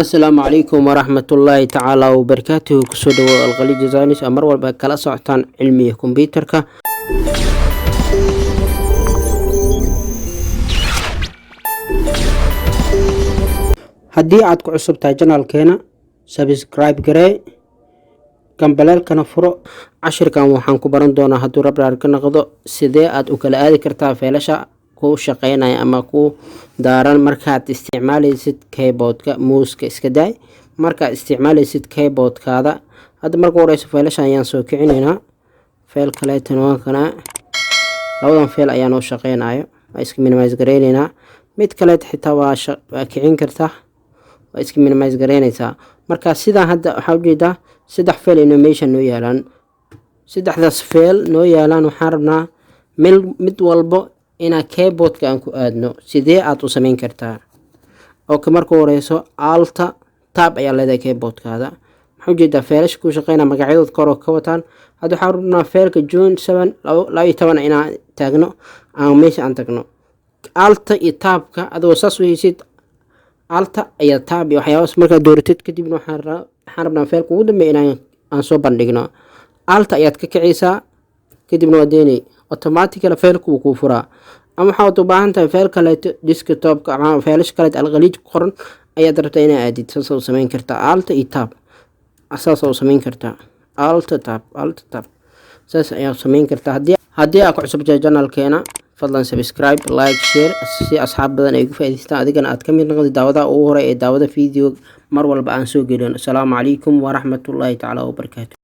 السلام عليكم ورحمة الله تعالى وبركاته. كسودو الخليجي زانيس أمر والبكالة صعتان علمية كمبيوتركا. هدي عاد كعصب تاجنا الكينا سبسكرايب جراي كان بلال كان فرو 10 كان وحان كبران دونا هدو رب راركنا غضو سيدي عاد وكلا آدي كرتا فيلاشا ku shaqeynayo ama ku daaran markaad isticmaalaysid keyboardka muuska iska day marka isticmaalaysid keyboardkaada hadda marka horeysa faylashan ayaan soo kicinaynaa fayl kale tan kana labadan fayl ayaan u shaqeynayo iska minimize gareynayna mid kale xitaa waa kicin kartaa waa iska minimize gareynaysaa marka sida hadda waxa ujeedaa saddex fayl animation noo yaalan saddexdaas fayl noo yaalan waxaan rabnaa mid walbo ina keyboardka aan ku aadno sidee aad u sameyn kartaa oo marka horeyso alta tab ayaa leedahay keyboardkaada maxaa jeedaa faylash ku shaqeynaa magacyadooda kor oo ka wataan hadda waxaan rabnaa faylka June 7 2012 inaan taagno aan meesha aan tagno alta iyo tabka adoo saas u haysid alta iyo tab iyo waxyaabo marka dooratid kadib waxaan rabnaa faylka ugu dambeeya aan soo bandhigno alta ayaad ka kiciysaa kadibna waa deynay automatically faylku wuu ku furaa ama waxaad u baahan tahay fayl kale desktop ama faylash kale alkhaliiji qoran ayaad rabtaa inaad aadid soo sameyn kartaa alt iyo tab asaas oo sameyn kartaa alt tab saas ayaa sameyn kartaa hadii aad ku cusub channelkeena fadlan subscribe like share si asxaab badan ay ugu faa'iideystaan adigana aad ka mid noqdo daawada ugu hore ee daawada video mar walba aan soo gelin. Assalaamu calaykum wa rahmatullahi ta'ala wa barakatuh.